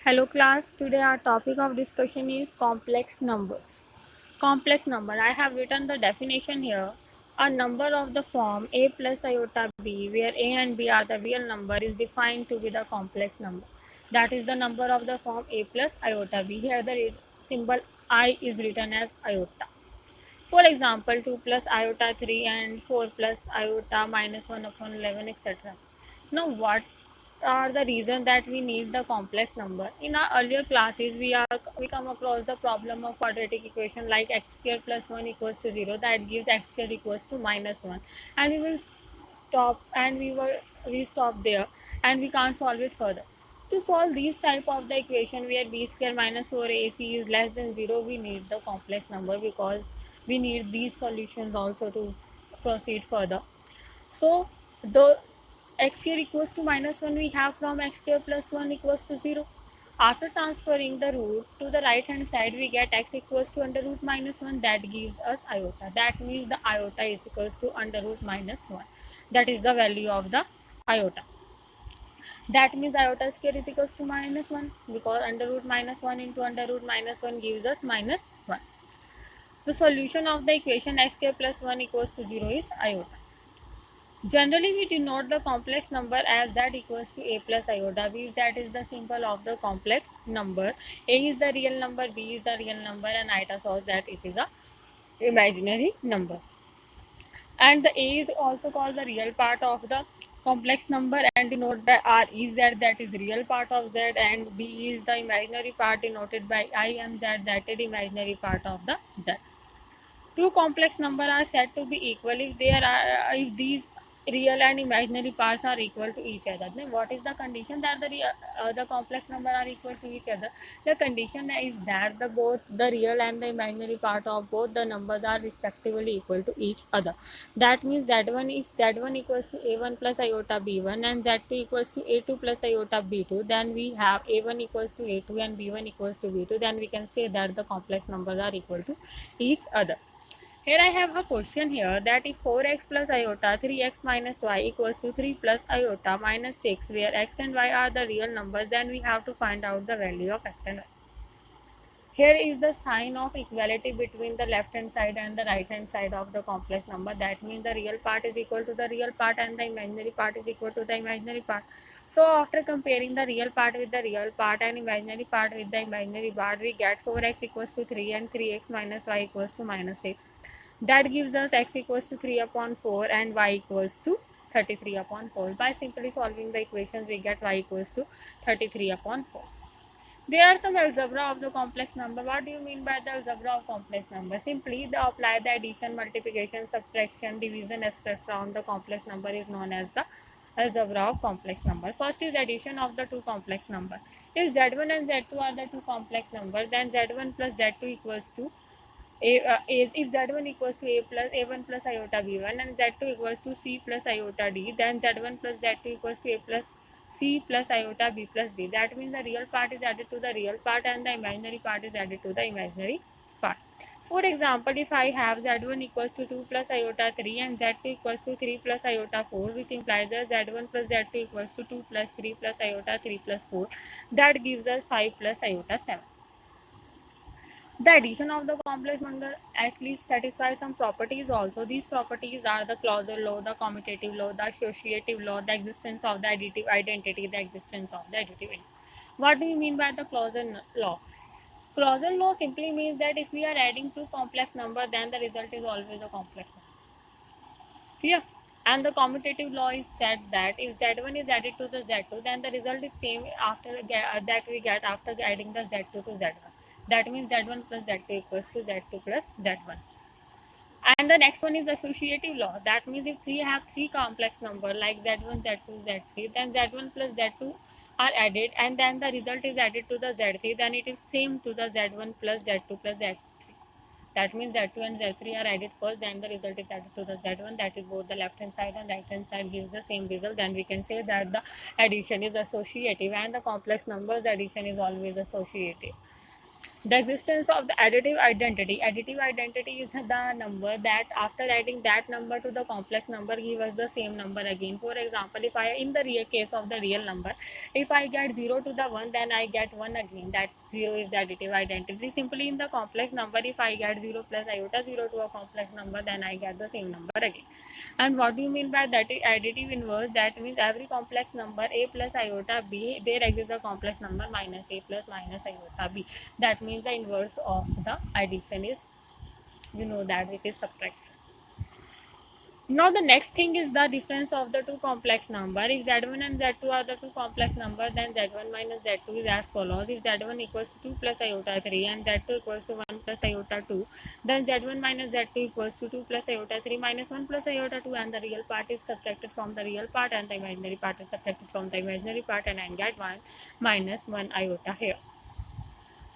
Hello class, today our topic of discussion is complex numbers. Complex number, I have written the definition here. A number of the form a plus iota b, where a and b are the real number, is defined to be the complex number. That is the number of the form a plus iota b. Here the symbol I is written as iota. For example, 2 plus iota 3 and 4 plus iota minus 1 upon 11, etc. Now, what are the reasons that we need the complex number? In our earlier classes, we come across the problem of quadratic equation like x square plus 1 equals to 0, that gives x square equals to minus 1, and we will stop and we stop there and we can't solve it further. To solve these type of the equation where b square minus 4ac is less than 0, we need the complex number because we need these solutions also to proceed further. So the x square equals to minus 1 we have from x square plus 1 equals to 0. After transferring the root to the right hand side, we get x equals to under root minus 1, that gives us iota. That means the iota is equals to under root minus 1. That is the value of the iota. That means iota square is equals to minus 1 because under root minus 1 into under root minus 1 gives us minus 1. The solution of the equation x square plus 1 equals to 0 is iota. Generally, we denote the complex number as z equals to a plus iota b. That is the symbol of the complex number. A is the real number, b is the real number, and iota shows that it is a imaginary number. And the a is also called the real part of the complex number and denoted by r is z, that is real part of z, and b is the imaginary part denoted by I and z, that is imaginary part of the z. Two complex numbers are said to be equal if these real and imaginary parts are equal to each other. Then what is the condition that the complex number are equal to each other? The condition is that both the real and the imaginary part of both the numbers are respectively equal to each other. That means z1 if z1 equals to a1 plus iota b1 and z2 equals to a2 plus iota b2, then we have a1 equals to a2 and b1 equals to b2. Then we can say that the complex numbers are equal to each other. Here I have a question here that if 4x plus iota 3x minus y equals to 3 plus iota minus 6, where x and y are the real numbers, then we have to find out the value of x and y. Here is the sign of equality between the left hand side and the right hand side of the complex number. That means the real part is equal to the real part and the imaginary part is equal to the imaginary part. So after comparing the real part with the real part and imaginary part with the imaginary part, we get 4x equals to 3 and 3x minus y equals to minus 6. That gives us x equals to 3 upon 4 and y equals to 33 upon 4. By simply solving the equations, we get y equals to 33 upon 4. There are some algebra of the complex number. What do you mean by the algebra of complex number? Simply, apply the addition, multiplication, subtraction, division, etc. on the complex number is known as the algebra of complex number. First is addition of the two complex number. If z1 and z2 are the two complex numbers, then z1 plus z2 equals to if z1 equals to a1 plus iota b1 and z2 equals to c plus iota d, then z1 plus z2 equals to a plus c plus iota b plus d. That means the real part is added to the real part and the imaginary part is added to the imaginary part. For example, if I have z1 equals to 2 plus iota 3 and z2 equals to 3 plus iota 4, which implies that z1 plus z2 equals to 2 plus 3 plus iota 3 plus 4, that gives us 5 plus iota 7. The addition of the complex number at least satisfies some properties also. These properties are the clausal law, the commutative law, the associative law, the existence of the additive identity, the existence of the additive identity. What do you mean by the clausal law? Clausal law simply means that if we are adding two complex numbers, then the result is always a complex number. Clear? And the commutative law is said that if z1 is added to the z2, then the result is same after that we get after adding the z2 to z1. That means z1 plus z2 equals to z2 plus z1. And the next one is associative law. That means if we have three complex number like z1, z2, z3, then z1 plus z2 are added and then the result is added to the z3, then it is same to the z1 plus z2 plus z3. That means z2 and z3 are added first, then the result is added to the z1, that is both the left hand side and right hand side gives the same result. Then we can say that the addition is associative and the complex numbers addition is always associative. The existence of the additive identity. Additive identity is the number that after adding that number to the complex number give us the same number again. For example, if I in the real case of the real number, if I get 0 to the 1, then I get 1 again. That 0 is the additive identity. Simply in the complex number, if I get 0 plus iota 0 to a complex number, then I get the same number again. And what do you mean by that? Additive inverse, that means every complex number a plus iota b, there exists a complex number minus a plus minus iota b. That means the inverse of the addition is, you know, that it is subtraction. Now the next thing is the difference of the two complex number. If z1 and z2 are the two complex number, then z1 minus z2 is as follows. If z1 equals to 2 plus iota 3 and z2 equals to 1 plus iota 2, then z1 minus z2 equals to 2 plus iota 3 minus 1 plus iota 2, and the real part is subtracted from the real part and the imaginary part is subtracted from the imaginary part, and I get 1 minus 1 iota here.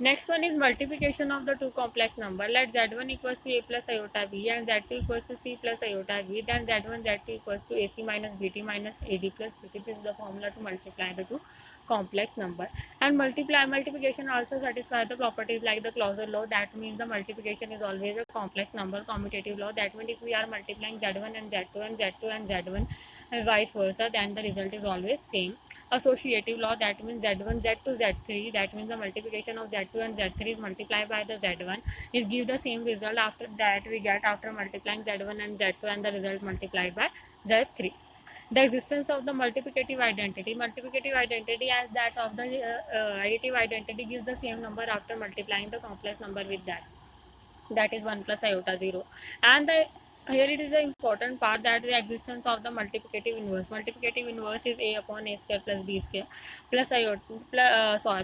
Next one is multiplication of the two complex number. Let z1 equals to a plus iota b and z2 equals to c plus iota b. Then z1 z2 equals to ac minus bt minus ad plus bt. This is the formula to multiply the two complex number. And multiplication also satisfies the properties like the Clauser law. That means the multiplication is always a complex number. Commutative law. That means if we are multiplying z1 and z2 and z2 and z1 and vice versa, then the result is always same. Associative law, that means z1 z2 z3, that means the multiplication of z2 and z3 is multiplied by the z1, it gives the same result after that we get after multiplying z1 and z2 and the result multiplied by z3. The existence of the multiplicative identity. Multiplicative identity as that of the additive identity gives the same number after multiplying the complex number with that. That is 1 plus iota 0. And the here it is the important part, that the existence of the multiplicative inverse. Multiplicative inverse is a upon a square plus b square plus iota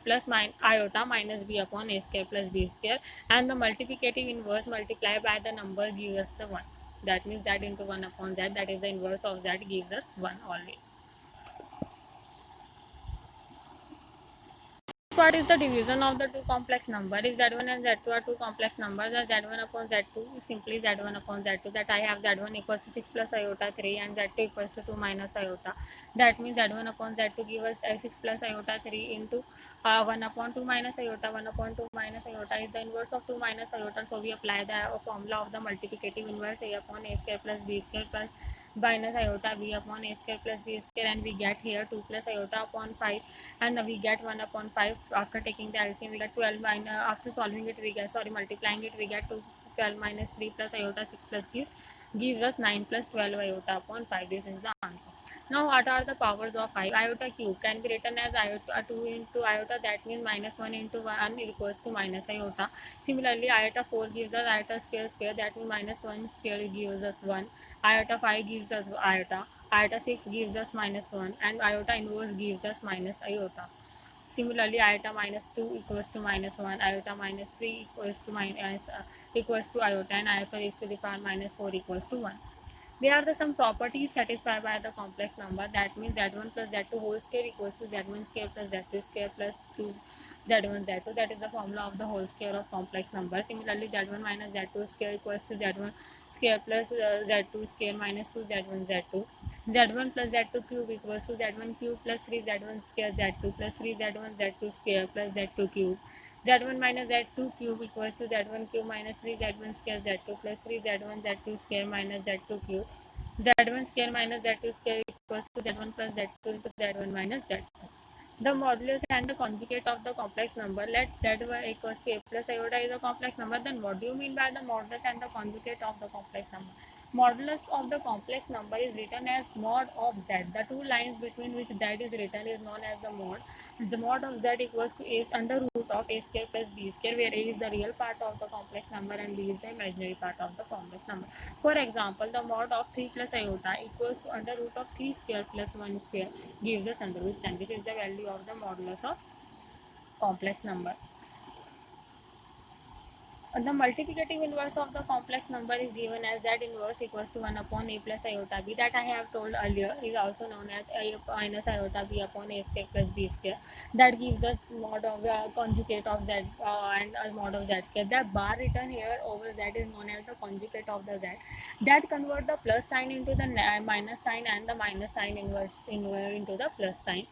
plus iota minus b upon a square plus b square, and the multiplicative inverse multiplied by the number gives us the 1. That means that into 1 upon that, that is the inverse of that, gives us 1 always. What is the division of the two complex number? If z1 and z2 are two complex numbers, then z1 upon z2 is simply z1 upon z2. That I have z1 equals to 6 plus iota 3 and z2 equals to 2 minus iota. That means z1 upon z2 gives us 6 plus iota 3 into 1 upon 2 minus iota. 1 upon 2 minus iota is the inverse of 2 minus iota. So we apply the formula of the multiplicative inverse a upon a square plus b square plus minus iota b upon a square plus b square, and we get here 2 plus iota upon 5, and we get 1 upon 5. After taking the LCM we get 12 minus, after solving it we get, multiplying it, we get 12 minus 3 plus iota 6 plus gives us 9 plus 12 iota upon 5. This is the answer. Now what are the powers of 5? Iota cube can be written as iota 2 into iota, that means minus 1 into 1 equals to minus iota. Similarly, iota 4 gives us iota square square, that means minus 1 square gives us 1. Iota 5 gives us iota. Iota 6 gives us minus 1, and iota inverse gives us minus iota. Similarly, iota minus 2 equals to minus 1, iota minus 3 equals to iota, and iota raised to the power minus 4 equals to 1. There are some properties satisfied by the complex number. That means z1 plus z2 whole square equals to z1 square plus z2 square plus 2 z1 z2. That is the formula of the whole square of complex number. Similarly, z1 minus z2 square equals to z1 square plus z2 square minus 2 z1 z2. z1 plus z2 cube equals to z1 cube plus 3 z1 square z2 plus 3 z1 z2 square plus z2 cube. z1 minus z2 cube equals to z1 cube minus 3 z1 square z2 plus 3 z1 z2 square minus z2 cube. z1 square minus z2 square equals to z1 plus z2 into z1 minus z2. The modulus and the conjugate of the complex number. Let z1 equals to a plus iota is a complex number. Then what do you mean by the modulus and the conjugate of the complex number? Modulus of the complex number is written as mod of z. The two lines between which z is written is known as the mod. The mod of z equals to a under root of a square plus b square, where a is the real part of the complex number and b is the imaginary part of the complex number. For example, the mod of 3 plus iota equals to under root of 3 square plus 1 square gives us under root 10. This is the value of the modulus of complex number. The multiplicative inverse of the complex number is given as z inverse equals to 1 upon a plus iota b, that I have told earlier is also known as a minus iota b upon a square plus b square. That gives us mod of the conjugate of z and mod of z square. The bar written here over z is known as the conjugate of the z. That convert the plus sign into the minus sign and the minus sign into the plus sign.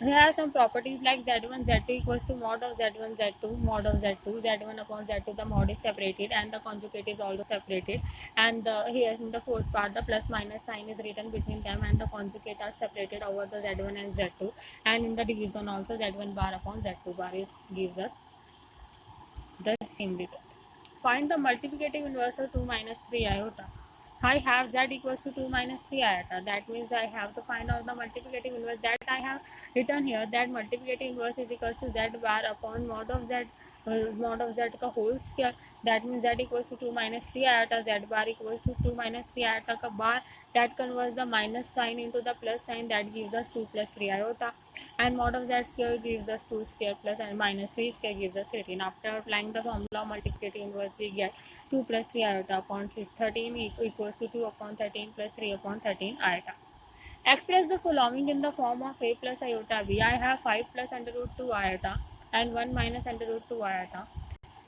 Here are some properties like z1 z2 equals to mod of z1 z2 mod of z2 z1 upon z2, the mod is separated and the conjugate is also separated, and here in the fourth part the plus minus sign is written between them and the conjugate are separated over the z1 and z2, and in the division also z1 bar upon z2 bar is gives us the same result. Find the multiplicative inverse of 2 minus 3 iota. I have z equals to 2 minus 3 iota. That means I have to find out the multiplicative inverse that I have written here. That multiplicative inverse is equals to z bar upon mod of z का whole square. That means z equals to 2 minus 3 iota. Z bar equals to 2 minus 3 iota का bar. That converts the minus sign into the plus sign. That gives us 2 plus 3 iota. And mod of z square gives us 2 square plus and minus 3 square gives us 13. After applying the formula of multiplicative inverse, we get 2 plus 3 iota upon 13 equals to 2 upon 13 plus 3 upon 13 iota. Express the following in the form of a plus iota b. I have 5 plus under root 2 iota and 1 minus under root 2 iota.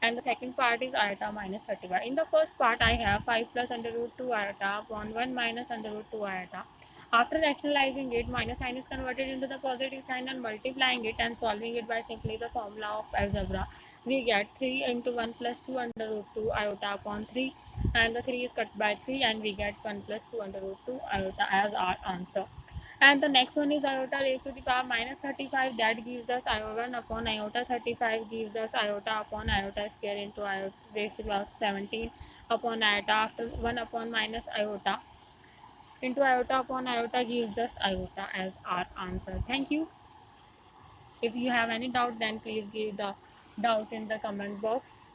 And the second part is iota minus 35. In the first part, I have 5 plus under root 2 iota upon 1 minus under root 2 iota. After rationalizing it, minus sign is converted into the positive sign and multiplying it and solving it by simply the formula of algebra, we get 3 into 1 plus 2 under root 2 iota upon 3, and the 3 is cut by 3 and we get 1 plus 2 under root 2 iota as our answer. And the next one is iota raised to the power minus 35. That gives us iota 1 upon iota 35 gives us iota upon iota square into iota raised to the power 17 upon iota. After 1 upon minus iota into iota upon iota gives us iota as our answer. Thank you. If you have any doubt, then please give the doubt in the comment box.